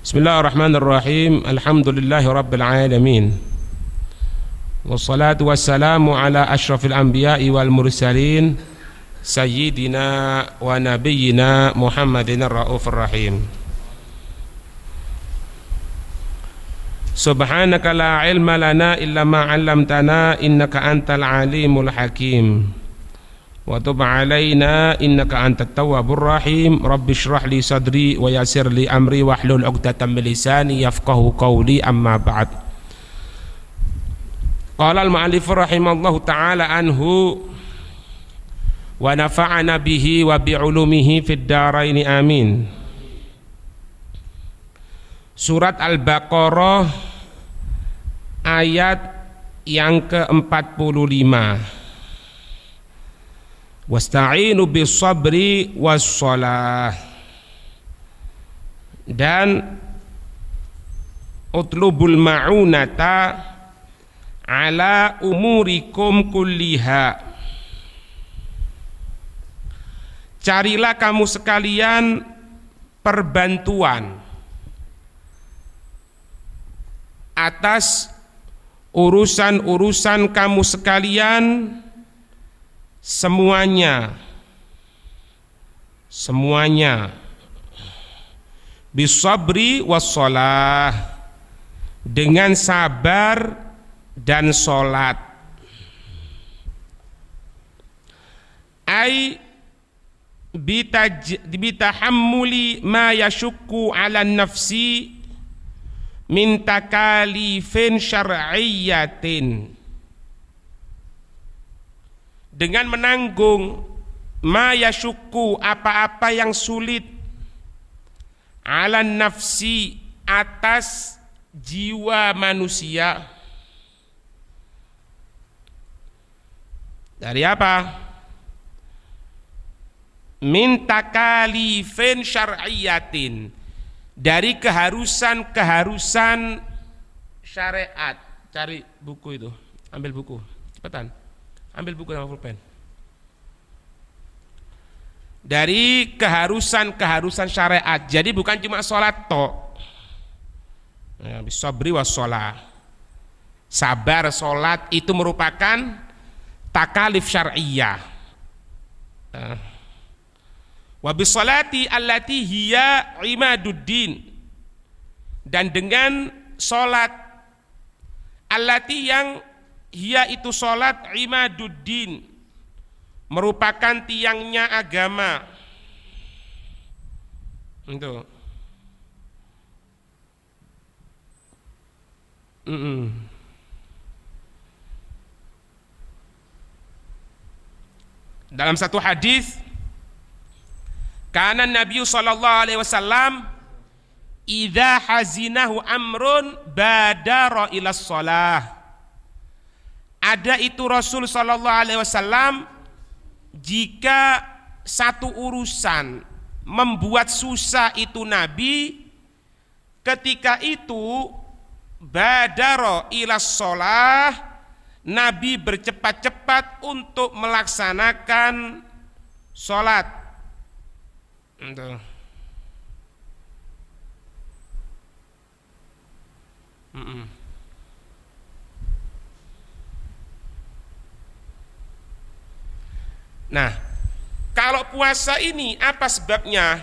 Bismillahirrahmanirrahim. Alhamdulillahi rabbil alamin. Wassalatu wassalamu ala asyrafil anbiya'i wal mursalin sayyidina wa nabiyyina Muhammadin ar-raufur rahim. Subhanaka la ilma lana illa ma 'allamtana innaka antal alimul hakim. Wa tub 'alaina innaka antat tawwabur rahim. Rabbi shrah li sadri wa yassir li amri wahlul 'uqdatam min lisani yafqahu qawli, amma ba'd. Qala al-mu'allif rahimallahu ta'ala anhu wa nafa'ana bihi wa bi 'ulumihi fid dharain amin. Surat Al-Baqarah ayat yang ke-45. Wasta'inu bis sabri was shalah, dan utlubul ma'unata ala umurikum kulliha. Carilah kamu sekalian perbantuan atas urusan-urusan kamu sekalian semuanya bisabri wassalah, dengan sabar dan sholat. Ai bitahammuli ma yashukku ala nafsi min takalifin syar'iyyatin, dengan menanggung ma yashukku, apa-apa yang sulit, ala nafsi, atas jiwa manusia. Dari apa? Min takalifin syar'iyyatin, dari keharusan-keharusan syariat. Cari buku itu, ambil buku, cepetan. Ambil buku sama pulpen. Dari keharusan-keharusan syariat. Jadi bukan cuma sholat tok. Bisabri wassalah. Sabar, sholat itu merupakan takalif syar'iyyah. Wa bisolati allati hiya imaduddin, dan dengan sholat allati yang hiya itu sholat imaduddin, merupakan tiangnya agama. Itu. Dalam satu hadis, kana Nabi sallallahu alaihi wasallam idza hazinahu amrun badara ila shalah. Ada itu Rasul sallallahu alaihi wasallam, jika satu urusan membuat susah itu Nabi, ketika itu badara ila shalah, Nabi bercepat-cepat untuk melaksanakan sholat. Nah, kalau puasa ini apa sebabnya?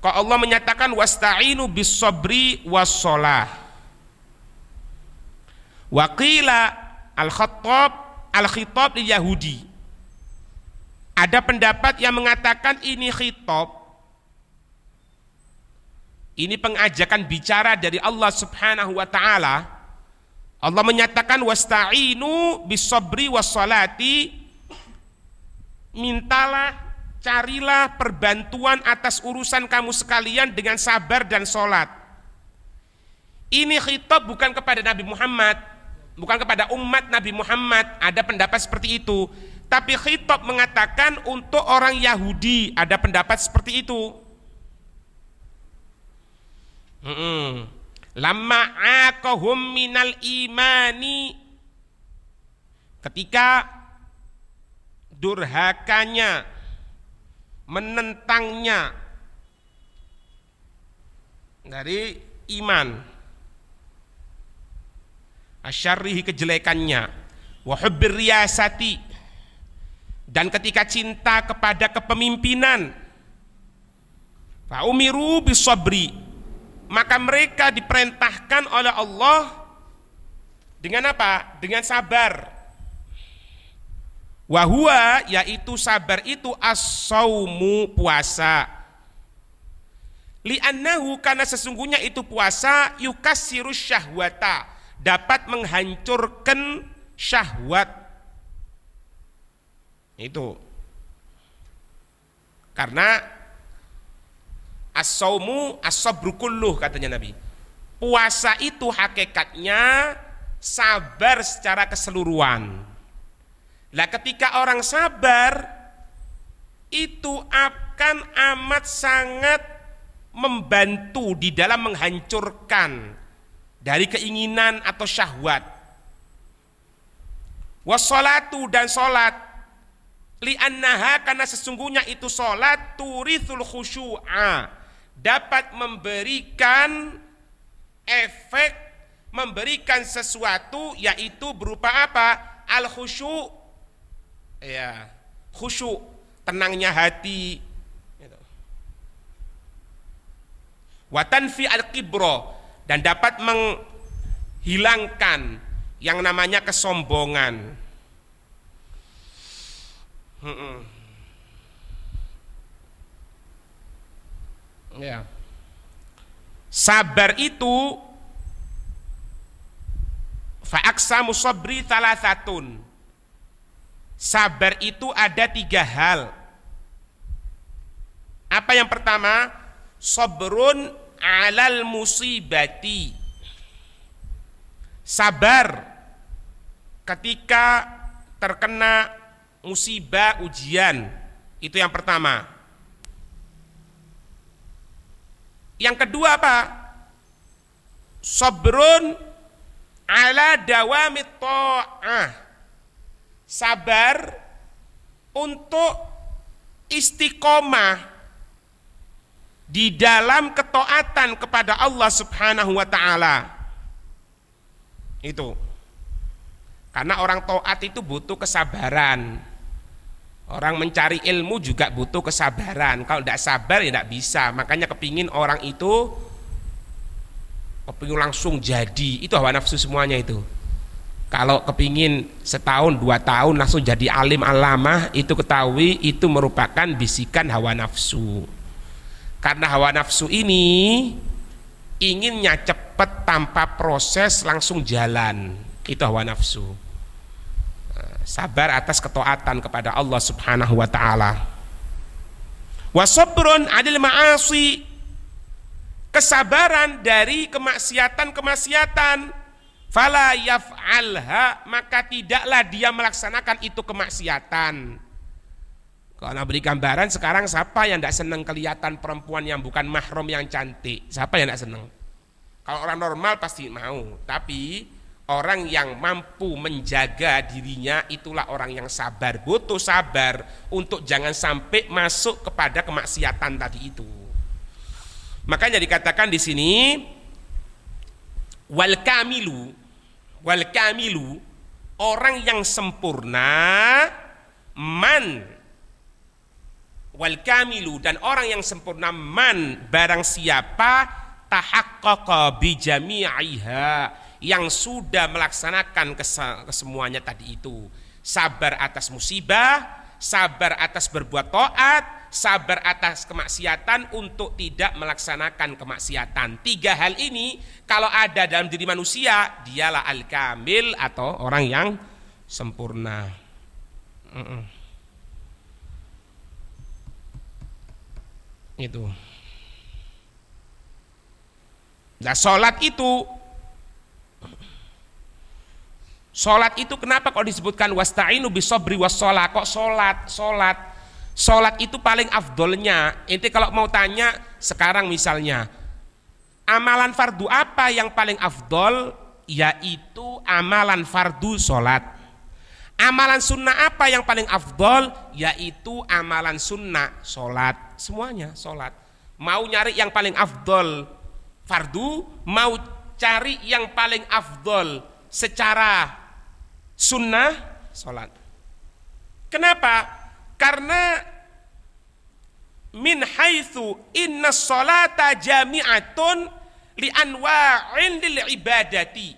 Kok Allah menyatakan wasta'inu bis sabri was shalah. Wa qila al-khitab lil Yahudi. Ada pendapat yang mengatakan ini khitab, ini pengajakan bicara dari Allah Subhanahu wa taala. Allah menyatakan wasta'inu bis sabri was sholati, mintalah, carilah perbantuan atas urusan kamu sekalian dengan sabar dan sholat. Ini khitab bukan kepada Nabi Muhammad, bukan kepada umat Nabi Muhammad. Ada pendapat seperti itu. Tapi khitab mengatakan untuk orang Yahudi. Ada pendapat seperti itu. Lamma aqahum minal imani, ketika durhakanya, menentangnya dari iman, asyarrihi kejelekannya, wa hubbir riyasati, dan ketika cinta kepada kepemimpinan, fa umiru bisabri, maka mereka diperintahkan oleh Allah dengan apa? Dengan sabar. Wa huwa, yaitu sabar itu as-saumu, puasa. Li'annahu, karena sesungguhnya itu puasa, yukassirus syahwata, dapat menghancurkan syahwat. Itu karena as-saumu as-sabru kulluh, katanya Nabi. Puasa itu hakikatnya sabar secara keseluruhan. Lah ketika orang sabar itu akan amat sangat membantu di dalam menghancurkan dari keinginan atau syahwat. Wassalatu, dan salat, li'annaha, karena sesungguhnya itu salat, turithul khusyu'a, dapat memberikan efek, memberikan sesuatu, yaitu berupa apa? Al khusyu', ya, khusyuk, tenangnya hati. Wa tanfi al-kibro, dan dapat menghilangkan yang namanya kesombongan. Ya. Sabar itu fa aqsamu sabri thalathatun. Sabar itu ada 3 hal. Apa yang pertama? Sabrun alal musibati, sabar ketika terkena musibah, ujian. Itu yang pertama. Yang kedua apa? Sabrun ala dawamit ta'ah, sabar untuk istiqomah di dalam ketaatan kepada Allah Subhanahu wa taala. Itu. Karena orang taat itu butuh kesabaran. Orang mencari ilmu juga butuh kesabaran. Kalau tidak sabar ya tidak bisa. Makanya kepingin orang itu kepingin langsung jadi. Itu hawa nafsu semuanya itu. Kalau kepingin setahun 2 tahun langsung jadi alim alamah, itu ketahui itu merupakan bisikan hawa nafsu. Karena hawa nafsu ini inginnya cepat tanpa proses, langsung jalan. Itu hawa nafsu. Sabar atas ketaatan kepada Allah Subhanahu wa taala. Wa sabrun 'anil ma'asi, kesabaran dari kemaksiatan-kemaksiatan. Fala yaf'alha, maka tidaklah dia melaksanakan itu kemaksiatan. Kalau beri gambaran sekarang, siapa yang tidak senang kelihatan perempuan yang bukan mahram yang cantik? Siapa yang tidak senang? Kalau orang normal pasti mau, tapi orang yang mampu menjaga dirinya itulah orang yang sabar. Butuh sabar untuk jangan sampai masuk kepada kemaksiatan tadi itu. Makanya dikatakan di sini wal kamilu, orang yang sempurna, wal kamilu, dan orang yang sempurna, man, barang siapa tahaqqaqa bi jami'iha, yang sudah melaksanakan kesemuanya tadi itu. Sabar atas musibah, sabar atas berbuat taat, sabar atas kemaksiatan untuk tidak melaksanakan kemaksiatan. 3 hal ini kalau ada dalam diri manusia, dialah al-kamil atau orang yang sempurna. Itu. Nah, sholat itu kenapa kok disebutkan wasta'inu bisabri wassalah? Kok sholat itu paling afdolnya. Inti kalau mau tanya sekarang misalnya, amalan fardu apa yang paling afdol? Yaitu amalan fardu sholat. Amalan sunnah apa yang paling afdol? Yaitu amalan sunnah sholat. Semuanya sholat. Mau nyari yang paling afdol, fardu, mau cari yang paling afdol secara sunnah, sholat. Kenapa? Karena min haitsu inna sholata jami'atun li anwa'in lil ibadati.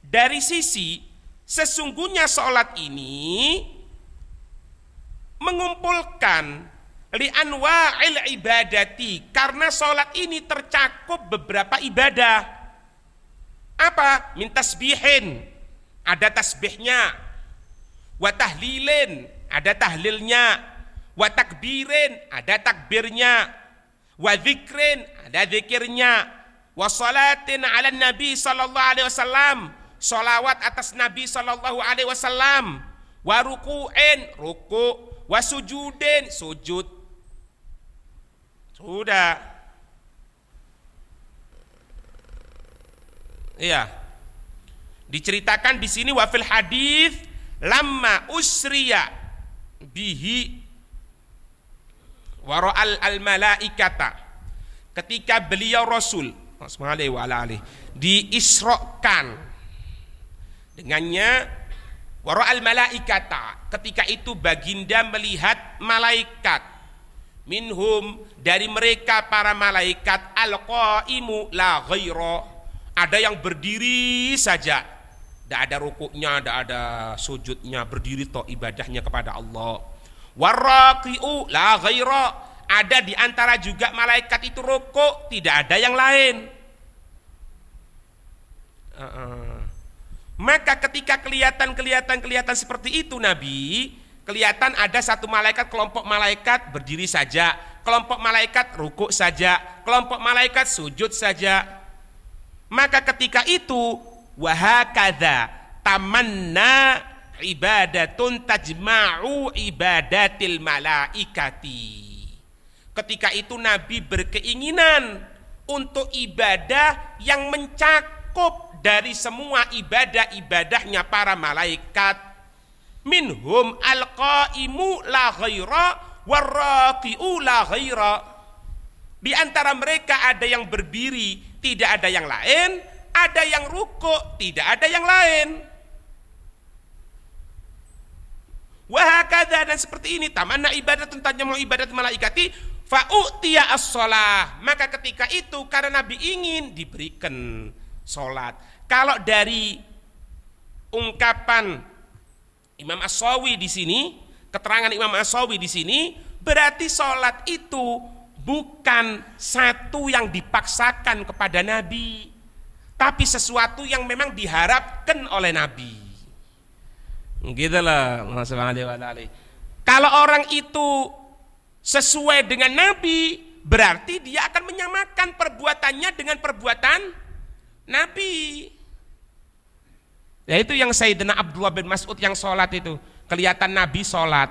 Dari sisi sesungguhnya sholat ini mengumpulkan li anwa'il ibadati, karena sholat ini tercakup beberapa ibadah. Apa? Min tasbihin, ada tasbihnya, wa tahlilin, ada tahlilnya, wa takbirin, ada takbirnya, wa dzikrin, ada zikirnya, wa salatin ala nabi sallallahu alaihi wasallam, salawat atas nabi sallallahu alaihi wasallam, wa ruku'in, ruku', wa sujudin, sujud. Sudah. Iya. Diceritakan di sini wa fil hadis lamma usriya bihi wa ra'al al malaikata, ketika beliau Rasul diisrokan dengannya, wa ra'al malaikata, ketika itu baginda melihat malaikat, minhum, dari mereka para malaikat, al-qaimu la ghaira, ada yang berdiri saja, tidak ada rukuknya, tidak ada sujudnya, berdiri toh ibadahnya kepada Allah. Warraqi'u la ghaira, ada di antara juga malaikat itu rukuk, tidak ada yang lain. Maka ketika kelihatan seperti itu Nabi, kelihatan ada satu malaikat, kelompok malaikat berdiri saja, kelompok malaikat rukuk saja, kelompok malaikat sujud saja. Maka ketika itu wahakadha tamanna ibadatun tajma'u ibadatil malaikati. Ketika itu Nabi berkeinginan untuk ibadah yang mencakup dari semua ibadah-ibadahnya para malaikat. Minhum al-qaimu la ghaira warraqi'u la ghaira. Di antara mereka ada yang berdiri, tidak ada yang lain, ada yang rukuk, tidak ada yang lain. Wahakadha, dan seperti ini tamanna ibadatun tajmu ibadat malaikati fa'utiya as-shalah. Maka ketika itu karena Nabi ingin diberikan salat. Kalau dari ungkapan Imam As-Sawi di sini, keterangan Imam As-Sawi di sini, berarti sholat itu bukan satu yang dipaksakan kepada Nabi, tapi sesuatu yang memang diharapkan oleh Nabi. Gitulah. Kalau orang itu sesuai dengan Nabi, berarti dia akan menyamakan perbuatannya dengan perbuatan Nabi. Yaitu yang Sayyidina Abdullah bin Mas'ud yang sholat itu, kelihatan Nabi sholat,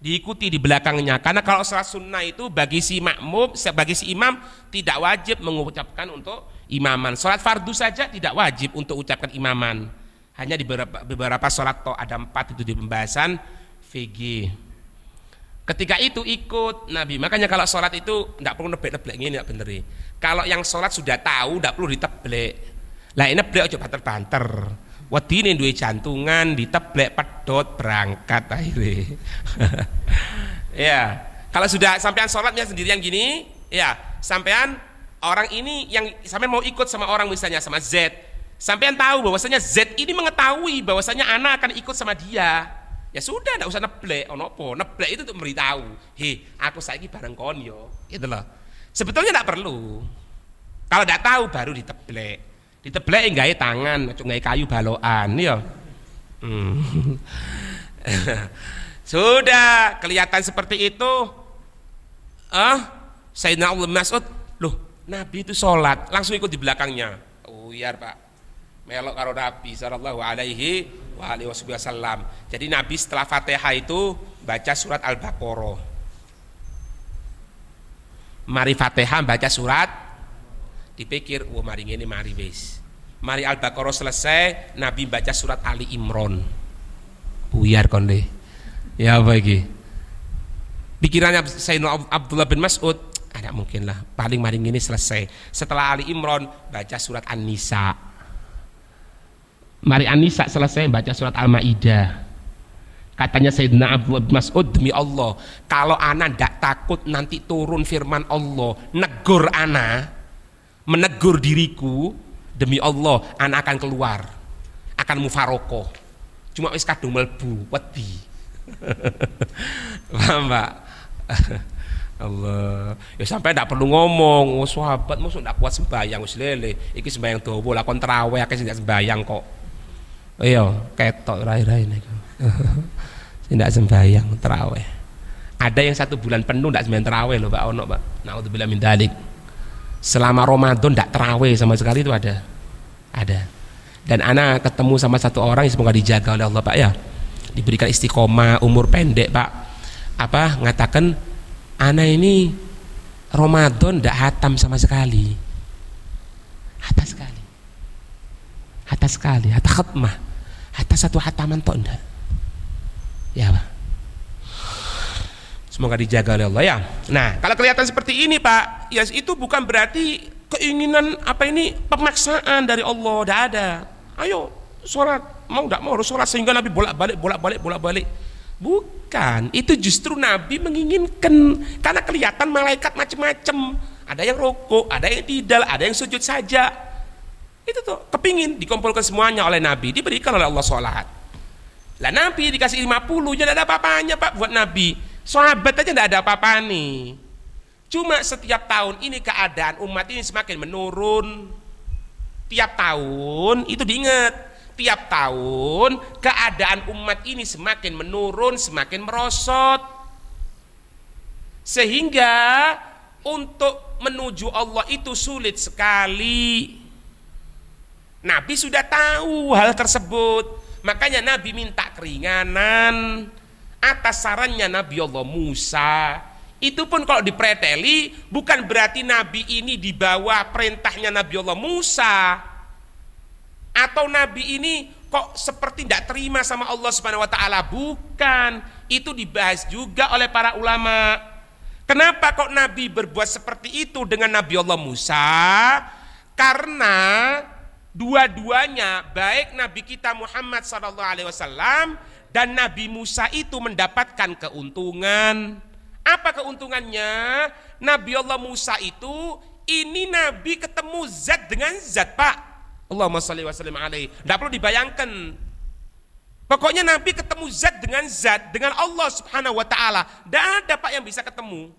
diikuti di belakangnya. Karena kalau sholat sunnah itu bagi si makmum, bagi si imam tidak wajib mengucapkan untuk imaman. Sholat fardu saja tidak wajib untuk ucapkan imaman. Hanya di beberapa sholat toh ada 4 itu di pembahasan VG. Ketika itu ikut Nabi. Makanya kalau sholat itu tidak perlu neblek-neblek ini, tidak bener. Kalau yang sholat sudah tahu tidak perlu diteblek. Lah ini neblek aja banter-banter. Wedine duwe jantungan diteblek pedot berangkat akhirnya. Ya, kalau sudah sampean sholatnya sendirian gini, ya sampean orang ini yang sampean mau ikut sama orang misalnya sama Z, sampean tahu bahwasanya Z ini mengetahui bahwasanya anak akan ikut sama dia, ya sudah tidak usah neblek. Onopo neblek itu untuk memberitahu, hei aku saiki bareng kon yo, gitu loh. Sebetulnya tidak perlu. Kalau tidak tahu baru diteblek. Diteblek nggawe tangan, nggawe kayu balokan ya. Sudah kelihatan seperti itu. Sayyidina Abdullah bin Mas'ud, loh Nabi itu sholat, langsung ikut di belakangnya. Oh iya Pak, melok karo Nabi sallallahu alaihi wasallam. Jadi Nabi setelah Fatihah itu baca surat Al-Baqarah. Mari Fatihah baca surat, dipikir, wah mari ini mari wis. Mari Al-Baqarah selesai, Nabi baca surat Ali Imran. Buyar konde. Ya apa iki? Pikirannya Sayyidina Abdullah bin Mas'ud, Tidak mungkin lah. Paling ini selesai. Setelah Ali Imran baca surat An-Nisa. Mari An-Nisa selesai baca surat Al-Maidah. Katanya Sayyidina Abdullah bin Mas'ud, demi Allah, kalau ana ndak takut nanti turun firman Allah negur ana, menegur diriku, demi Allah ana akan keluar, akan mufarokoh. Cuma wis kadung mlebu wedi. Paham, Pak? Allah, ya sampai tidak perlu ngomong, sahabat musuh tidak kuat sembahyang, wis lele, iki sembahyang dawa, lakon terawih akeh sing sembahyang kok. Iya, ketok rai-rai niku. Tidak sembahyang terawih. Ada yang 1 bulan penuh tidak sembahyang terawih loh, Pak, ono, Pak. Naudzubillah min dzalik. Selama Ramadan tidak terawih sama sekali itu ada. Ada. Dan ana ketemu sama satu orang yang semoga dijaga oleh Allah, Pak, ya. Diberikan istiqomah, umur pendek, Pak. Apa ngatakan ana ini Ramadan tidak hatam sama sekali. Hatta sekali. Hatta sekali, hatta khatmah. Hatta 1 hataman tok ndak. Ya, Pak. Semoga dijaga oleh Allah, ya. Nah, kalau kelihatan seperti ini, Pak, ya itu bukan berarti keinginan apa ini pemaksaan dari Allah, tidak ada. Ayo sholat, mau tidak mau harus sholat sehingga Nabi bolak-balik. Bukan, itu justru Nabi menginginkan, karena kelihatan malaikat macam-macam. Ada yang rukuk, ada yang tidak, ada yang sujud saja. Itu tuh kepingin dikumpulkan semuanya oleh Nabi, diberikan oleh Allah sholat. Lah Nabi dikasih 50, ya tidak ada apa-apanya, Pak, buat Nabi. Sahabat aja tidak ada apa-apa nih. Cuma setiap tahun ini keadaan umat ini semakin menurun. Tiap tahun itu diingat. Tiap tahun keadaan umat ini semakin menurun, semakin merosot, sehingga untuk menuju Allah itu sulit sekali. Nabi sudah tahu hal tersebut, makanya Nabi minta keringanan atas sarannya Nabi Allah Musa. Itu pun kalau dipreteli bukan berarti Nabi ini di bawah perintahnya Nabi Allah Musa, atau Nabi ini kok seperti tidak terima sama Allah Subhanahu wa taala. Bukan, itu dibahas juga oleh para ulama. Kenapa kok Nabi berbuat seperti itu dengan Nabi Allah Musa? Karena dua-duanya, baik Nabi kita Muhammad SAW dan Nabi Musa itu mendapatkan keuntungan. Apa keuntungannya? Nabi Allah Musa itu, ini Nabi ketemu zat dengan zat, Pak. Allahumma shalli wa sallim alaihi. Tidak perlu dibayangkan. Pokoknya Nabi ketemu zat, dengan Allah Subhanahu wa taala. Tidak ada, Pak, yang bisa ketemu.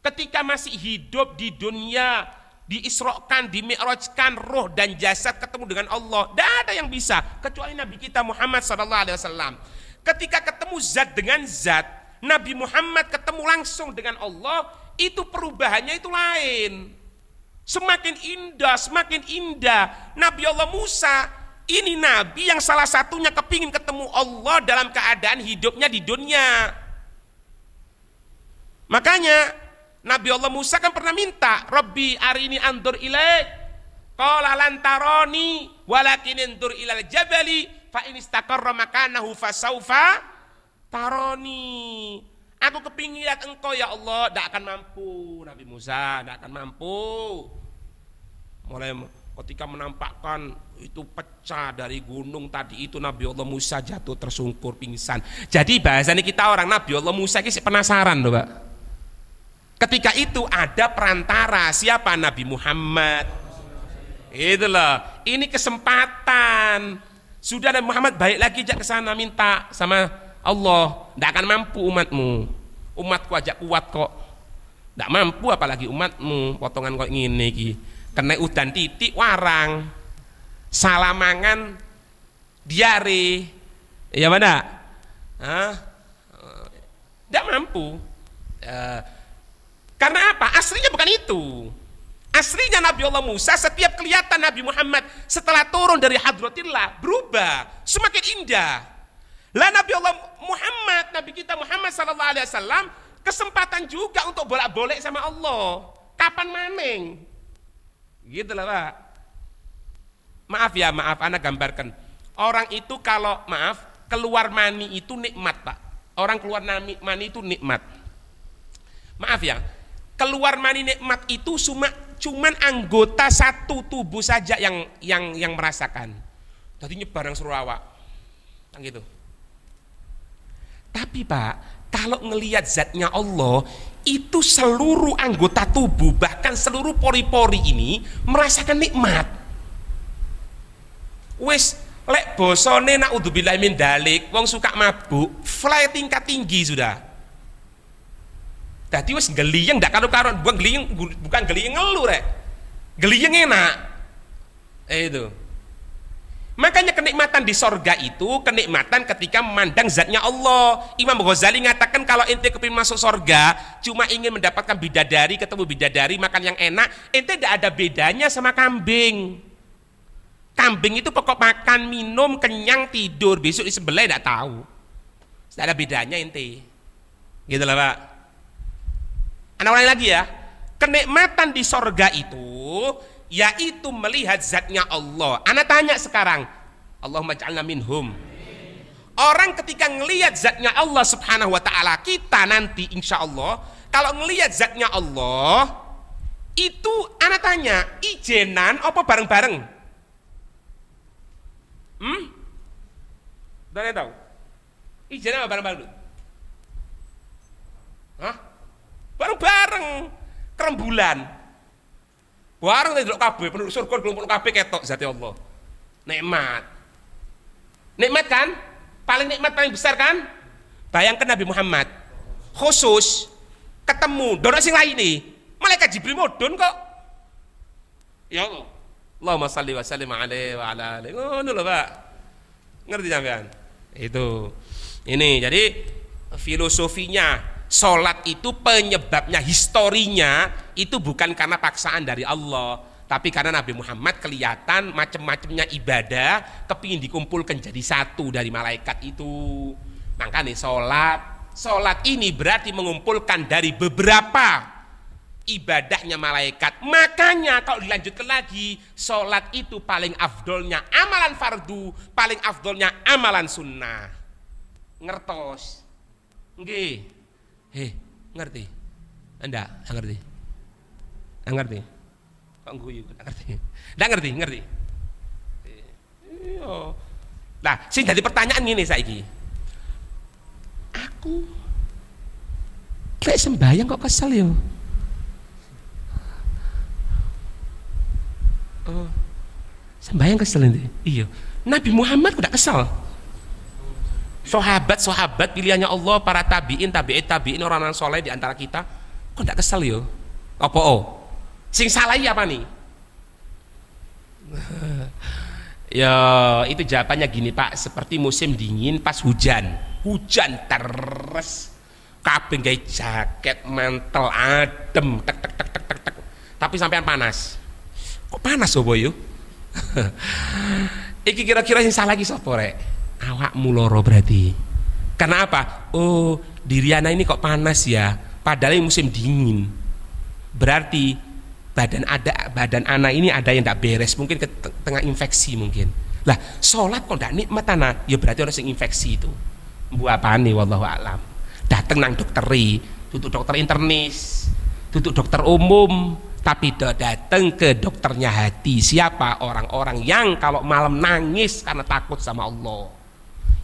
Ketika masih hidup di dunia, diisrokan, dimi'rajkan roh dan jasad ketemu dengan Allah. Tidak ada yang bisa kecuali Nabi kita Muhammad SAW. Ketika ketemu zat dengan zat, Nabi Muhammad ketemu langsung dengan Allah, itu perubahannya itu lain. Semakin indah. Nabi Allah Musa ini Nabi yang salah satunya kepingin ketemu Allah dalam keadaan hidupnya di dunia. Makanya Nabi Allah Musa kan pernah minta, Rabbi arini andur ilaik, qala lan tarani walakin andur ilal jabali fa in istaqarra makanahu fasaufa tarani. Aku kepingin lihat engkau ya Allah. Tidak akan mampu Nabi Musa, tidak akan mampu. Mulai ketika menampakkan itu pecah dari gunung tadi itu, Nabi Allah Musa jatuh tersungkur pingsan. Jadi bahasanya kita orang Nabi Allah Musa ini penasaran loh, Pak. Ketika itu ada perantara, siapa? Nabi Muhammad. Itulah, ini kesempatan. Sudah Nabi Muhammad balik lagi ke sana minta sama Allah, tidak akan mampu umatmu. Umatku aja kuat kok, tidak mampu apalagi umatmu. Potongan kok ngene iki, kena udan titik warang, salamangan, diare, ya mana? Tidak mampu. Karena apa? Aslinya bukan itu. Aslinya Nabi Allah Musa, setiap kelihatan Nabi Muhammad setelah turun dari hadratillah berubah, semakin indah. Lah Nabi Allah Muhammad, Nabi kita Muhammad SAW, kesempatan juga untuk bolak-balik sama Allah. Kapan maning? Gitu lah, Pak. Maaf, Anda gambarkan. Orang itu kalau, keluar mani itu nikmat, Pak. Orang keluar mani itu nikmat. Maaf ya, keluar mani nikmat itu cuman anggota satu tubuh saja yang merasakan. Jadi nyebar yang seluruh awak. Kan gitu. Tapi Pak, kalau ngelihat zatnya Allah, itu seluruh anggota tubuh, bahkan seluruh pori-pori ini merasakan nikmat. Wes lek bosone naudzubillahi min dalik, wong suka mabuk, fly tingkat tinggi sudah. Tadi wes geliyeng ndak karo-karon, bukan geliyeng ngeluh rek. Geliyeng enak. Itu. Makanya kenikmatan di sorga itu kenikmatan ketika memandang zatnya Allah. Imam Ghazali ngatakan kalau ente kepingin masuk sorga, cuma ingin mendapatkan bidadari, ketemu bidadari, makan yang enak, ente tidak ada bedanya sama kambing. Kambing itu pokok makan, minum, kenyang, tidur, besok disembelih tidak tahu. Tidak ada bedanya ente. Gitu lah Pak. Anak ulangi lagi ya. Kenikmatan di sorga itu yaitu melihat zatnya Allah. Anak tanya sekarang, Allahumma ja'alna minhum. Orang ketika ngelihat zatnya Allah subhanahu wa ta'ala, kita nanti insya Allah kalau ngelihat zatnya Allah itu anak tanya, ijenan apa bareng-bareng? Udah tahu? Ijenan apa bareng-bareng? Hah? Bareng-bareng kerembulan. Bareng delok kabeh penduduk surga kelompok kabeh ketok zati Allah. Nikmat. Nikmat kan? Paling nikmat paling besar kan? Bayangkan Nabi Muhammad khusus ketemu dono sing lain nih. Malaikat Jibril modon kok. Ya Allah. Allahumma shalli wa sallim alaihi wa ala alihi. Ngono lho, Pak. Ngerti sampean? Itu. Ini jadi filosofinya sholat itu penyebabnya, historinya itu bukan karena paksaan dari Allah, tapi karena Nabi Muhammad kelihatan macam-macamnya ibadah kepingin dikumpulkan jadi satu dari malaikat itu. Makanya sholat ini berarti mengumpulkan dari beberapa ibadahnya malaikat. Makanya kalau dilanjutkan lagi, sholat itu paling afdolnya amalan fardu, paling afdolnya amalan sunnah. Ngertos? Nggih. Ngerti? Enggak ngerti. Enggak ngerti. Kok guyu enggak ngerti. Enggak ngerti, ngerti. Iya. Nah, sing dadi pertanyaan ngene saiki. Aku lek sembahyang kok kesel yo. Oh. Sembahyang kesel nanti. Iya. Nabi Muhammad udah kesel. Sahabat pilihannya Allah, para tabiin orang-orang soleh di antara kita, kok tidak kesel yo? Apa sing salah apa nih? Ya itu jawabannya gini Pak, seperti musim dingin pas hujan terus, kabeh gawe jaket, mantel, adem, tek. Tapi sampean panas. Kok panas opo yo? Iki kira-kira sing salah iki sapa rek? Awakmu loro berarti. Karena apa? Oh, Diriana ini kok panas ya, padahal ini musim dingin. Berarti badan anak ini ada yang tidak beres, mungkin ke tengah infeksi mungkin. Lah, sholat kok tidak nikmat anak, ya berarti orang yang infeksi itu. Mbu apane wallahu a'lam. Dateng nang dokteri, tutup dokter internis, tutup dokter umum, tapi datang ke dokternya hati. Siapa? Orang-orang yang kalau malam nangis karena takut sama Allah,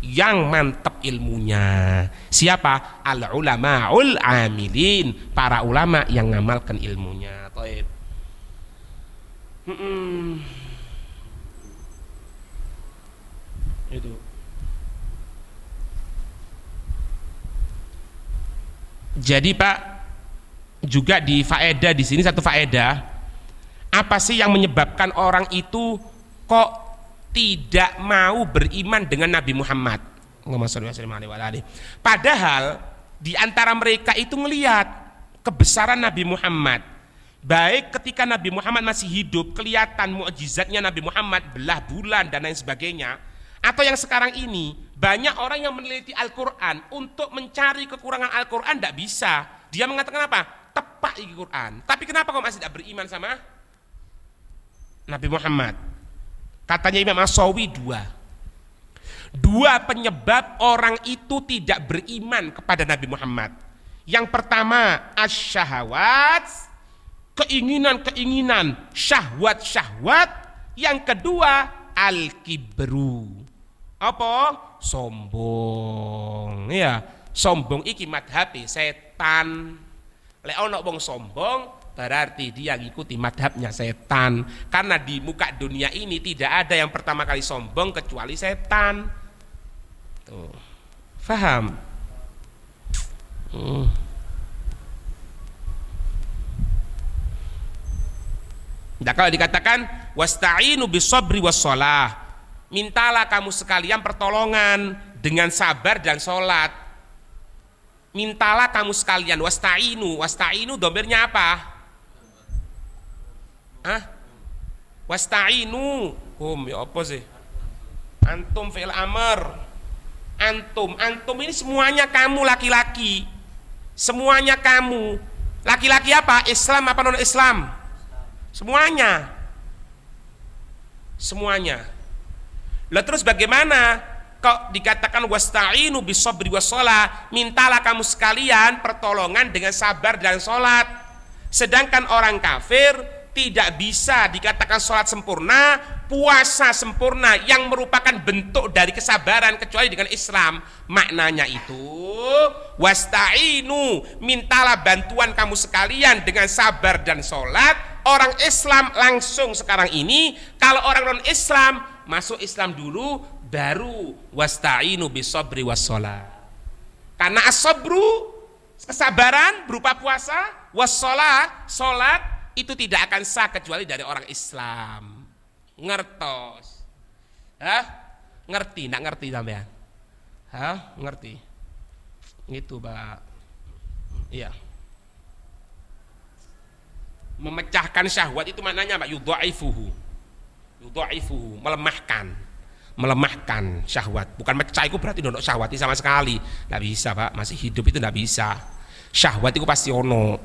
yang mantep ilmunya. Siapa? Al ulamaul amilin, para ulama yang ngamalkan ilmunya. Taib. Itu. Jadi Pak, juga di faedah di sini satu faedah, apa sih yang menyebabkan orang itu kok tidak mau beriman dengan Nabi Muhammad? Padahal di antara mereka itu melihat kebesaran Nabi Muhammad. Baik ketika Nabi Muhammad masih hidup, kelihatan mukjizatnya Nabi Muhammad, belah bulan dan lain sebagainya. Atau yang sekarang ini, banyak orang yang meneliti Al-Quran untuk mencari kekurangan Al-Quran, tidak bisa. Dia mengatakan apa? Tepat ini Quran. Tapi kenapa kau masih tidak beriman sama Nabi Muhammad? Katanya Imam As-Sawi dua penyebab orang itu tidak beriman kepada Nabi Muhammad. Yang pertama asyahawat, keinginan-keinginan, syahwat-syahwat. Yang kedua al-kibru. Apa? Sombong. Ya, sombong iki madhabe setan. Lek ana wong sombong berarti dia ngikuti madhabnya setan. Karena di muka dunia ini tidak ada yang pertama kali sombong kecuali setan. Tuh. Faham? Nah, kalau dikatakan wasta'inu bisabri wassholah, mintalah kamu sekalian pertolongan dengan sabar dan sholat. Mintalah kamu sekalian, wasta'inu domirnya apa? Wasta'inu ya apa sih? Antum fi'il amr. Antum ini semuanya kamu laki-laki. Semuanya kamu. Laki-laki apa? Islam apa non Islam? Semuanya. Lah terus bagaimana kok dikatakan wasta'inu bisabri wassholah, mintalah kamu sekalian pertolongan dengan sabar dan sholat. Sedangkan orang kafir tidak bisa dikatakan sholat sempurna, puasa sempurna yang merupakan bentuk dari kesabaran kecuali dengan Islam. Maknanya itu wasta'inu, mintalah bantuan kamu sekalian dengan sabar dan sholat. Orang Islam langsung sekarang ini, kalau orang non Islam masuk Islam dulu baru wasta'inu bisabri wassholah. Karena as-sabru kesabaran berupa puasa, wassholah sholat itu tidak akan sah kecuali dari orang Islam. Ngertos? Ngerti? Nggak ngerti sampean? Ngerti? Itu Pak. Iya. Memecahkan syahwat itu maknanya Pak, yudha'ifuhu, melemahkan syahwat. Bukan mecah itu berarti ndak syahwati sama sekali. Nggak bisa Pak, masih hidup itu nggak bisa. Syahwat itu pasti ono.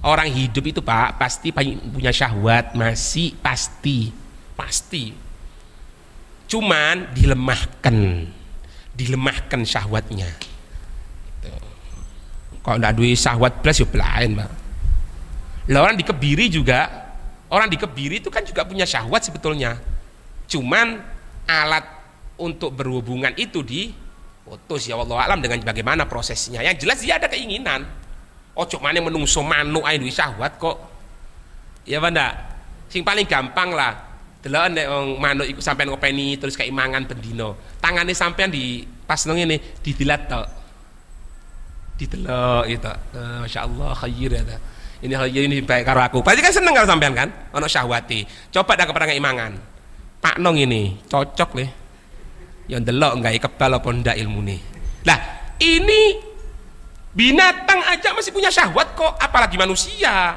Orang hidup itu Pak pasti punya syahwat, masih pasti. Cuman dilemahkan syahwatnya. Kalau ndak duwe syahwat blas ya belain Pak. Lah orang dikebiri itu kan juga punya syahwat sebetulnya. Cuman alat untuk berhubungan itu diputus ya Allah alam dengan bagaimana prosesnya. Yang jelas dia ada keinginan. Ojo maneh menungso manuk ae duwe syahwat kok. Ya banda. Sing paling gampang lah. Delok nek wong manuk iku sampean ngopeni terus kei mangan bendino. Tangane sampean di pas nang ngene didilat tok. Didelok itu. Masyaallah khair ya ta. Ini baik karo aku. Pasti kan seneng karo sampean kan? Ono syahwati. Coba dak keperangan imangan. Pak Nong ini cocok le. Ya ndelok enggak kebal apa ndak ilmune. Lah, ini binatang aja masih punya syahwat kok, apalagi manusia.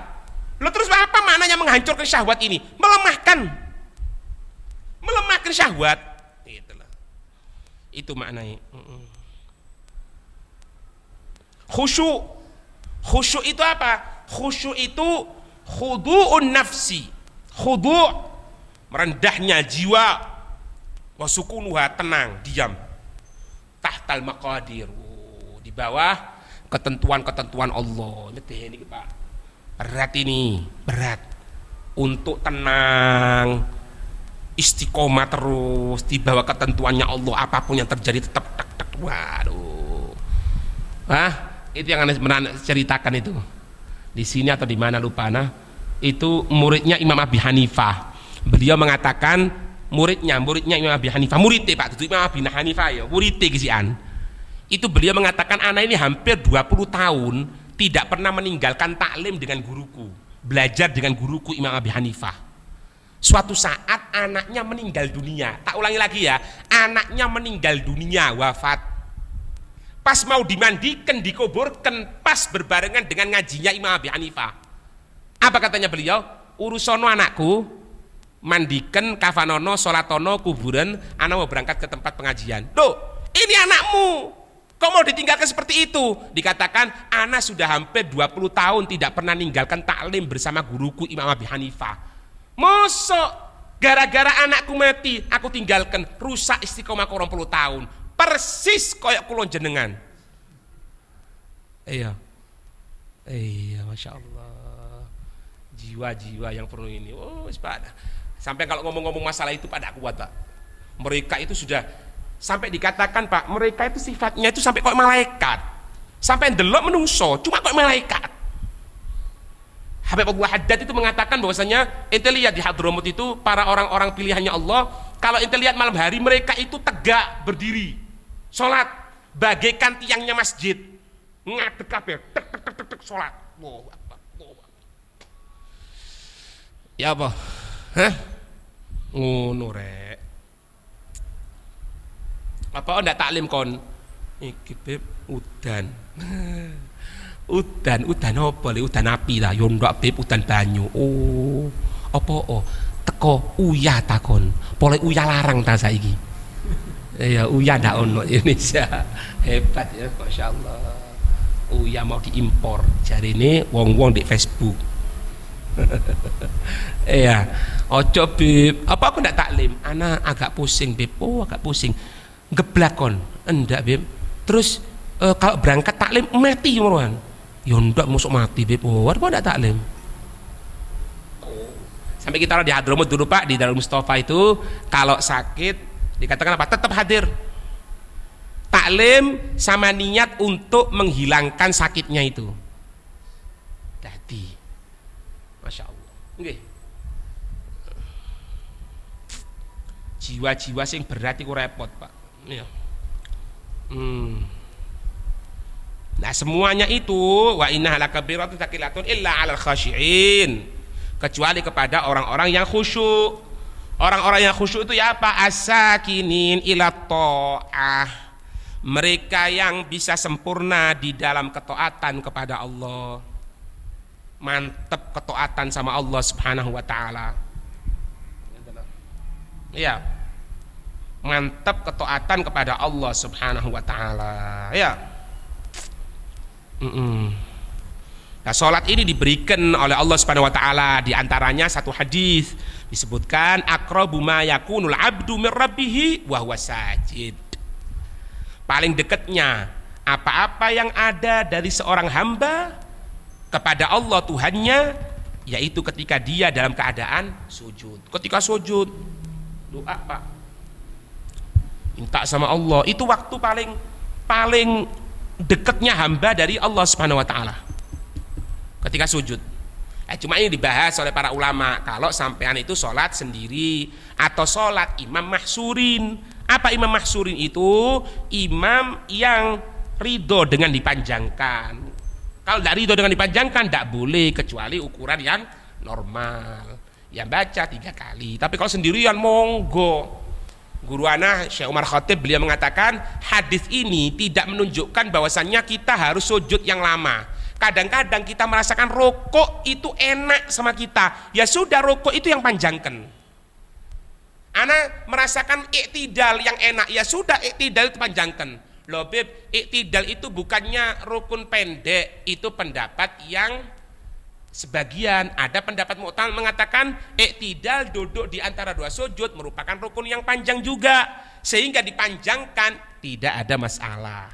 Lo terus apa maknanya menghancurkan syahwat ini? Melemahkan syahwat. Itulah. Itu maknanya. Khusyuk itu apa? Khusyuk itu khudu'un nafsi, merendahnya jiwa, wasukunuha tenang, diam, tahtal maqadir, di bawah ketentuan-ketentuan Allah. Ini Pak, berat untuk tenang, istiqomah terus di bawah ketentuannya Allah. Apapun yang terjadi tetap tak. Waduh, itu yang Anda ceritakan itu. Di sini atau di mana lupa itu muridnya Imam Abi Hanifah. Beliau mengatakan muridnya Imam Abi Hanifah, muridnya Pak, itu Imam Abi Hanifah ya, muridnya kisian. Itu beliau mengatakan anak ini hampir 20 tahun tidak pernah meninggalkan taklim dengan guruku, belajar dengan guruku Imam Abi Hanifah. Suatu saat anaknya meninggal dunia. Tak ulangi lagi ya, anaknya meninggal dunia, wafat. Pas mau dimandikan, dikuburkan, pas berbarengan dengan ngajinya Imam Abi Hanifah. Apa katanya beliau? Urusono anakku, mandikan, kafanono, sholatono, kuburan, anak mau berangkat ke tempat pengajian. Loh, ini anakmu, kok mau ditinggalkan seperti itu? Dikatakan, anak sudah hampir 20 tahun tidak pernah meninggalkan taklim bersama guruku Imam Abi Hanifah. Mosok, gara-gara anakku mati, aku tinggalkan, rusak istiqomah 20 tahun. Persis koyok kulon jenengan. Iya. Iya, masya Allah. Jiwa-jiwa yang perlu ini. Oh, pada. Sampai kalau ngomong-ngomong masalah itu pada kuat, Pak. Mereka itu sudah sampai dikatakan, Pak, mereka itu sifatnya itu sampai kok malaikat. Sampai ndelok menungso, cuma kok malaikat. Habib Abdul Haddad itu mengatakan bahwasanya ente lihat di Hadramut itu para orang-orang pilihannya Allah, kalau ente lihat malam hari mereka itu tegak berdiri, sholat bagaikan tiangnya masjid, ngadeg kabeh, tek tek tek tek sholat. Wow, ya apa? Hah? Ngono rek. Apa ndak taklim kon? Iki Beb udan. Udan apa le? Udan api lah, yo ndak Beb, udan banyu. Oh, apa teko uyah takon. Pole uyah larang ta saiki. Ya uyah ndak ono Indonesia. Hebat ya, masyaallah. Uyah mau diimpor. Jarine wong-wong di Facebook. Iya, ojo Beb. Apa aku ndak taklim? Ana agak pusing Beb. Oh, agak pusing. Geblakon. Enggak Beb. Terus kalau berangkat taklim mati ngono. Ya ndak masuk mati Beb. Oh, apa ndak taklim? Sampai kita di Hadramut dulu Pak, di Darul Mustafa itu kalau sakit dikatakan apa? Tetap hadir. Taklim sama niat untuk menghilangkan sakitnya itu. Jadi, masya Allah. Nggih. Jiwa-jiwa sing berat iku repot Pak. Ya. Nah semuanya itu wa inna lakabiratun taqilatun illa 'alal khashi'in, kecuali kepada orang-orang yang khusyuk. Orang-orang yang khusyuk itu ya apa? As-sakinin ila ta'ah, mereka yang bisa sempurna di dalam ketaatan kepada Allah, mantep ketaatan sama Allah Subhanahu wa taala. Ya, mantep ketaatan kepada Allah Subhanahu wa taala. Ya. Nah, sholat ini diberikan oleh Allah Subhanahu wa taala, di antaranya satu hadis disebutkan aqrabu ma yakunul abdu mir rabbih wa huwa sajid. Paling dekatnya apa-apa yang ada dari seorang hamba kepada Allah Tuhannya, yaitu ketika dia dalam keadaan sujud. Ketika sujud, doa Pak, minta sama Allah, itu waktu paling dekatnya hamba dari Allah Subhanahu wa taala ketika sujud. Cuma ini dibahas oleh para ulama, kalau sampean itu sholat sendiri atau sholat imam mahsurin. Apa imam mahsurin itu? Imam yang ridho dengan dipanjangkan. Kalau tidak ridho dengan dipanjangkan, tidak boleh, kecuali ukuran yang normal, yang baca 3 kali. Tapi kalau sendirian monggo. Guru ana Syekh Umar Khatib, beliau mengatakan hadis ini tidak menunjukkan bahwasannya kita harus sujud yang lama. Kadang-kadang kita merasakan rokok itu enak sama kita, ya sudah rokok itu yang panjangkan. Ana merasakan iktidal yang enak, ya sudah iktidal itu panjangkan. Loh Beb, iktidal itu bukannya rukun pendek, itu pendapat yang sebagian. Ada pendapat Mu'tazil mengatakan iktidal duduk di antara 2 sujud merupakan rukun yang panjang juga, sehingga dipanjangkan, tidak ada masalah.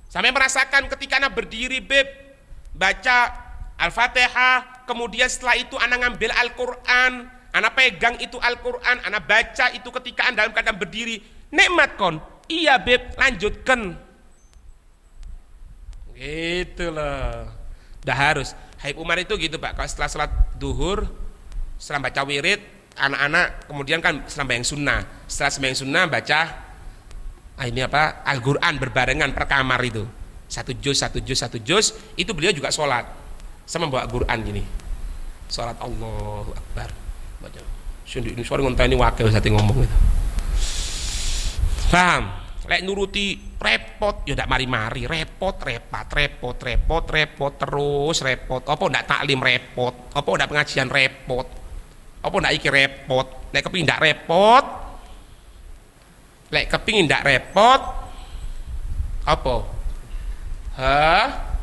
Sampai merasakan ketika anak berdiri Beb, baca Al-Fatihah, kemudian setelah itu anak ngambil Al-Quran, anak pegang itu Al-Quran, anak baca itu ketika anda dalam keadaan berdiri, nikmat kon. Iya Beb, lanjutkan. Gitu loh. Udah harus. Habib Umar itu gitu Pak, kalau setelah sholat duhur, setelah baca wirid, anak-anak kemudian kan sembahyang sunnah. Setelah sembahyang sunnah baca ini apa? Al-Quran berbarengan per kamar itu. 1 juz, itu beliau juga sholat. Sama bawa Al-Quran gini. Sholat Allahu Akbar. Baca. Ini suara ngonteni wakil sate ngomong itu. Paham? Lek nuruti repot, ya ndak mari-mari, repot terus repot. Apa ndak taklim repot? Apa ndak pengajian repot? Apa ndak iki repot? Lek kepingin ndak repot? Lek kepingin ndak repot? Apa? Hah?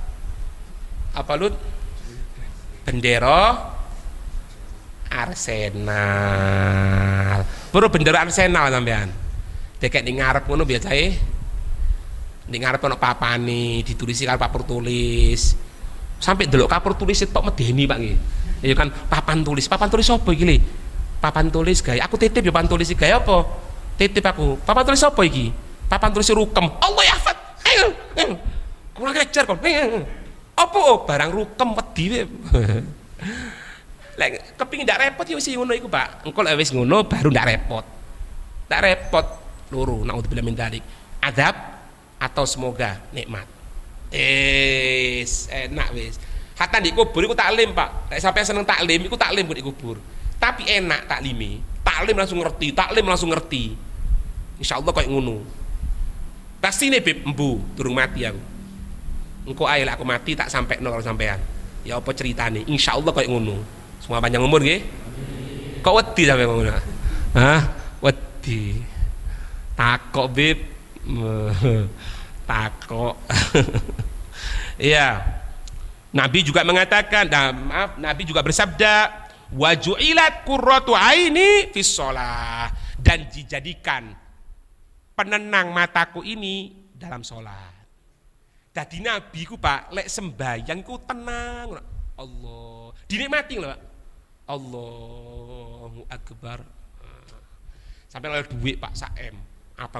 Apa Lut? Bendera Arsenal. Bro bendera Arsenal sampean. Dekek ning ngarep ngono biasae. Ning ngarep ono papane, ditulisi karo papan tulis. Sampai delok kapur tulis tok medeni Pak nggih. Ya kan papan tulis apa iki Le? Papan tulis gawe aku titip ya papan tulis iki gawe apa? Titip aku. Papan tulis apa iki? Papan tulis rukem. Allah ya Fat. Kurang ajar kon. Apa barang rukem wedi we. Lek kepingin ndak repot ya wis ngono iku Pak. Engko lek wis ngono baru ndak repot. Ndak repot loro naudzubillah min dzalik. Azab atau semoga nikmat. Enak wis. Hatta di kubur iku taklim Pak. Nek sampai seneng taklim iku taklim di kubur. Tapi enak taklimi. Taklim langsung ngerti. Insyaallah koyo ngono. Pastine Bib embu durung mati aku. Engko ae lek aku mati tak sampekno karo sampean. Ya apa ceritane? Insyaallah koyo ngono. Semua panjang umur nggih. Kok wedi sampe ngono? Hah? Wedi. Takok Bib. Takok. Iya. Nabi juga mengatakan, Nabi juga bersabda, waju'ilat qurratu aini fis shalah, dan dijadikan penenang mataku ini dalam sholat. Jadi Nabi ku Pak, lek sembahyang ku tenang, Allah, dinikmati lho Pak. Allahu Akbar. Sampai oleh duit Pak saem, apa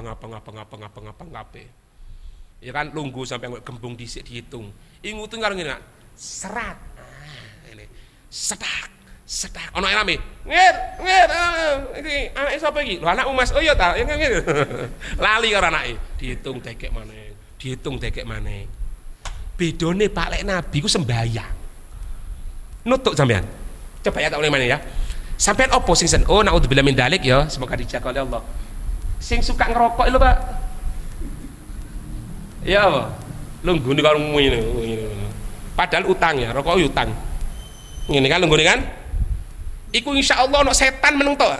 ya kan lunggu sampai gembung dhisik dihitung. Ingutung karo ngene serat. Ini setak. Ono rame. Ngir. Iki anake sapa iki? Lho anakmu Mas. Oh iya ta. Lali karo anake. Dihitung dekek maneh. Bedone Pak lek Nabi ku sembahyang. Nutuk sampean. Coba ya tak oleh maneh ya. Sampean opo sing sen? Oh naudzubillah min dzalik ya, semoga dijaga oleh Allah. Sing suka ngerokok lho Pak. Ya apa? Lunggune karo ngene. Padahal utang ya, rokok utang. Ngene kan lunggune kan? Iku insyaallah ono setan meneng tok.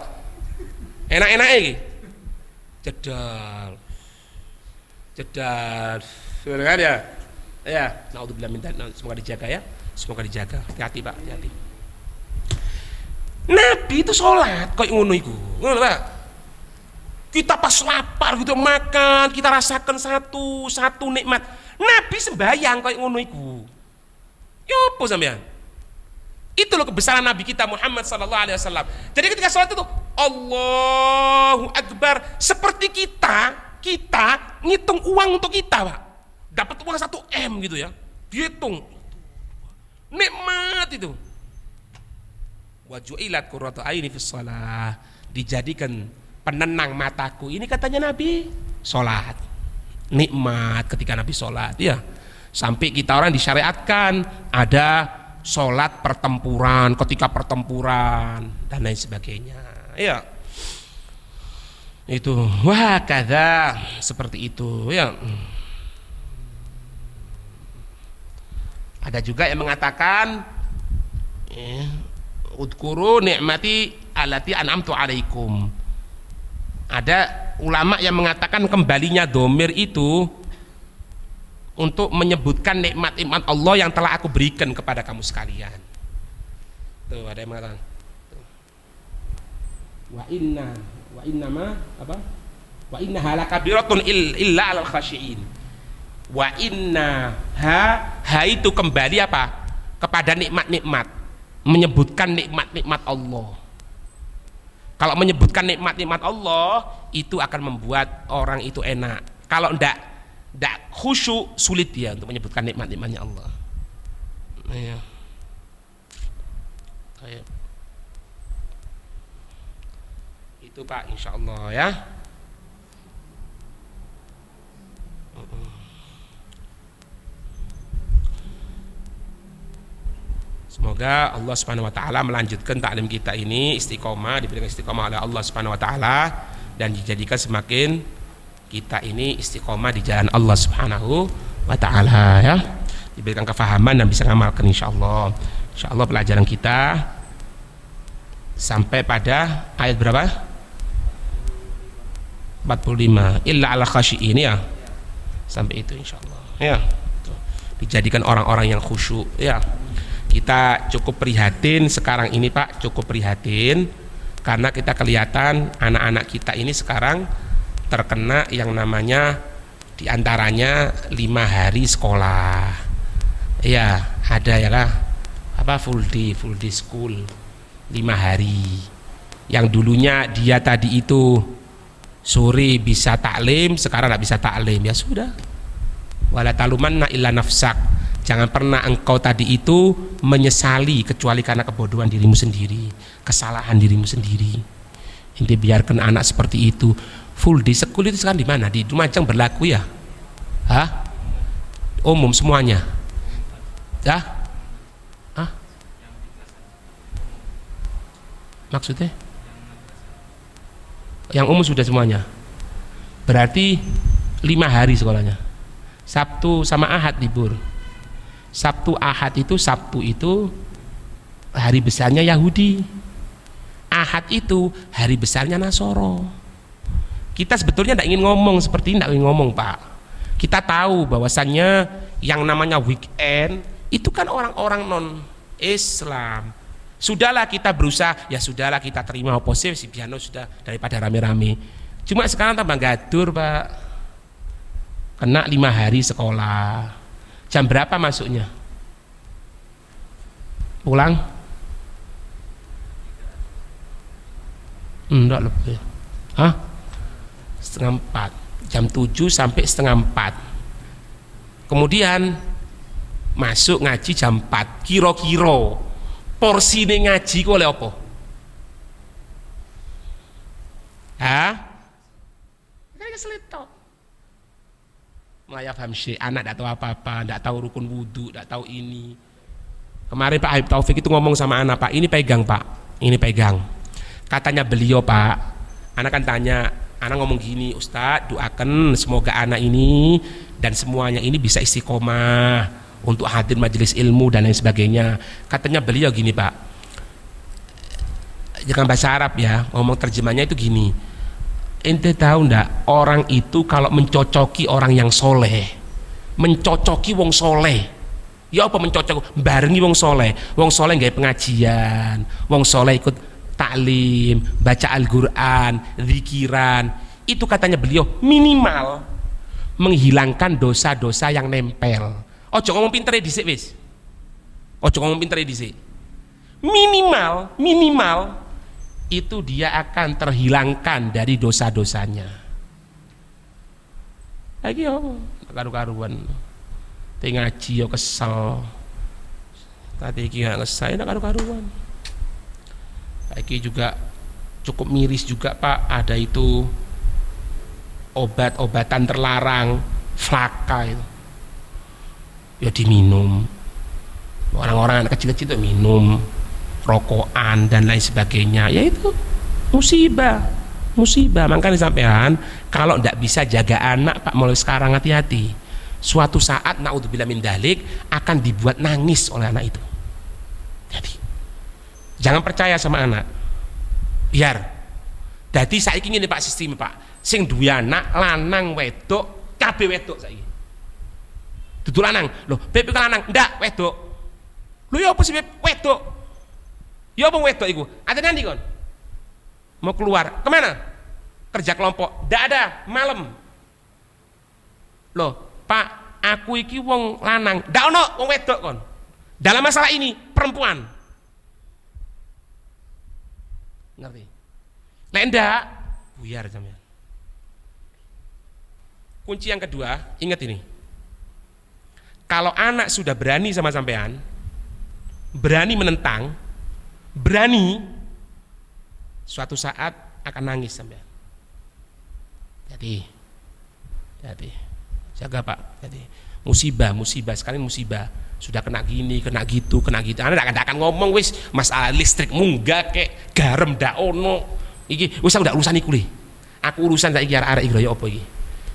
Enak-enake iki. Jedal. Bener kan ya? Ya, naudzubillah min dzalik. Semoga dijaga ya. Semoga dijaga. Hati-hati Pak, hati-hati. Nabi itu sholat kayak ngono iku. Ngono Pak. Kita pas lapar gitu makan, kita rasakan satu nikmat. Nabi sembahyang kayak ngono iku. Ya apa sampean? Itu loh kebesaran Nabi kita Muhammad sallallahu alaihi wasallam. Jadi ketika sholat itu Allahu Akbar, seperti kita ngitung uang untuk kita, Pak. Dapat uang 1 M gitu ya. Dihitung. Nikmat itu. Wa ju'ilat qurratu aini fis shalah, dijadikan penenang mataku. Ini katanya Nabi sholat. Nikmat ketika Nabi sholat ya. Sampai kita orang disyariatkan ada sholat pertempuran, ketika pertempuran dan lain sebagainya ya. Itu wah kada seperti itu ya. Ada juga yang mengatakan udkuru ni'mati allati an'amtu alaikum. Ada ulama yang mengatakan kembalinya domir itu untuk menyebutkan nikmat-nikmat Allah yang telah aku berikan kepada kamu sekalian. Tuh ada yang mengatakan wa inna halakabiratun illa alal khashiin. Wa inna ha itu kembali apa? Kepada nikmat-nikmat, menyebutkan nikmat-nikmat Allah. Kalau menyebutkan nikmat-nikmat Allah itu akan membuat orang itu enak. Kalau ndak khusyuk, sulit dia untuk menyebutkan nikmat-nikmatnya Allah. Ya. Itu Pak, insya Allah ya. Semoga Allah Subhanahu wa taala melanjutkan taklim kita ini istiqomah, diberikan istiqomah oleh Allah Subhanahu wa taala dan dijadikan semakin kita ini istiqomah di jalan Allah Subhanahu wa taala ya. Diberikan kefahaman dan bisa ngamalkan insyaallah. Insyaallah pelajaran kita sampai pada ayat berapa? 45. Illa ala khasyiin ya. Sampai itu insyaallah. Ya. Dijadikan orang-orang yang khusyuk ya. Kita cukup prihatin sekarang ini Pak, cukup prihatin karena kita kelihatan anak-anak kita ini sekarang terkena yang namanya diantaranya 5 hari sekolah ya, Ada ya lah, apa full day school 5 hari. Yang dulunya dia tadi itu sore bisa taklim, sekarang nggak bisa taklim, ya sudah. Wala talumanna illa nafsak. Jangan pernah engkau tadi itu menyesali kecuali karena kebodohan dirimu sendiri, kesalahan dirimu sendiri. Inti biarkan anak seperti itu. Full day school itu sekarang di mana? Di Lumajang berlaku ya? Hah? Umum semuanya? Ya? Hah? Maksudnya? Yang umum sudah semuanya. Berarti 5 hari sekolahnya. Sabtu sama Ahad libur. Sabtu Ahad itu, Sabtu itu hari besarnya Yahudi. Ahad itu hari besarnya Nasoro. Kita sebetulnya tidak ingin ngomong seperti ini, tidak ingin ngomong Pak. Kita tahu bahwasannya yang namanya weekend itu kan orang-orang non Islam. Sudahlah kita berusaha, ya sudahlah kita terima oposisi piano sudah daripada rame-rame. Cuma sekarang tambah gadur Pak. Kena 5 hari sekolah. Jam berapa masuknya? Pulang? Enggak lebih. Hah? 3:30. Jam 7 sampai 3:30. Kemudian masuk ngaji jam 4. Kira-kira porsi ngaji ku oleh apa? Hah? Kan keselit tok. Maya Famsi, anak tidak tahu apa-apa, tidak tahu rukun wudhu, tidak tahu ini. Kemarin Pak Habib Taufik itu ngomong sama anak, Pak, ini pegang Pak, ini pegang. Katanya beliau Pak, anak kan tanya, anak ngomong gini, Ustadz doakan semoga anak ini dan semuanya ini bisa istiqomah untuk hadir majelis ilmu dan lain sebagainya. Katanya beliau gini Pak, jangan bahasa Arab ya, ngomong terjemahnya itu gini, ente tahu ndak orang itu kalau mencocoki orang yang soleh, mencocoki wong soleh, ya apa mencocok, barengi wong soleh nggak pengajian, wong soleh ikut taklim, baca Al-Quran, zikiran, itu katanya beliau minimal menghilangkan dosa-dosa yang nempel. Ojo ngomong pinter dhisik wis. Ojo ngomong pinter dhisik. Minimal itu dia akan terhilangkan dari dosa-dosanya. Lagi yo karu-karuan. Te ngaji yo kesel. Tadi iki gak kesel nek karu-karuan. Lagi juga cukup miris juga Pak, ada itu obat-obatan terlarang, flaka itu. Ya diminum. Orang-orang anak kecil-kecil itu minum, rokokan dan lain sebagainya. Ya itu musibah. Makanya sampean kalau tidak bisa jaga anak Pak, mulai sekarang hati-hati. Suatu saat naudzubillah min dalik akan dibuat nangis oleh anak itu. Jadi jangan percaya sama anak. Biar. Jadi saiki ngene Pak sistem Pak. Sing duwe anak lanang wedok kabeh wedok saiki. Dudu lanang. Loh, Beb iku lanang. Ndak, wedok. Lho ya apa sih Beb? Wedok. Ya apa wedok iku? Ada nanti kon? Mau keluar. Kemana? Kerja kelompok. Ndak ada, malam. Loh, Pak, aku iki wong lanang. Ndak ono wong wedok kon. Dalam masalah ini perempuan. Ngerti? Lek ndak, buyar sampean. Kunci yang kedua, ingat ini. Kalau anak sudah berani sama sampean, berani menentang, berani, suatu saat akan nangis sampean. Jadi jaga Pak. Jadi musibah sekali musibah. Sudah kena gini, kena gitu. Anak tidak akan ngomong wis masalah listrik munggah kek garam ndak ono. Iki wis aku ndak urusan iku le. Aku urusan saiki arek-arek iki lho ya apa iki?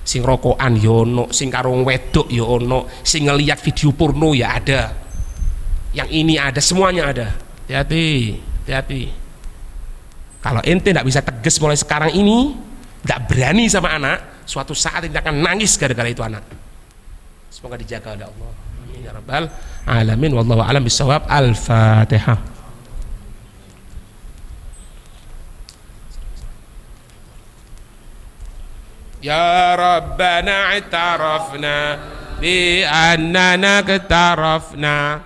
Sing rokokan ya ono, sing karo wedok ya ono, sing ngeliat video porno ya ada, yang ini ada, semuanya ada. Hati-hati. Kalau ente tidak bisa tegas mulai sekarang ini, tidak berani sama anak, suatu saat ente akan nangis gara-gara itu anak. Semoga dijaga oleh Allah. Amin ya rabbal alamin. Wallahu a'lam bishawab. Al-Fatihah. Ya Rabbana i'tarafna bi annana i'tarafna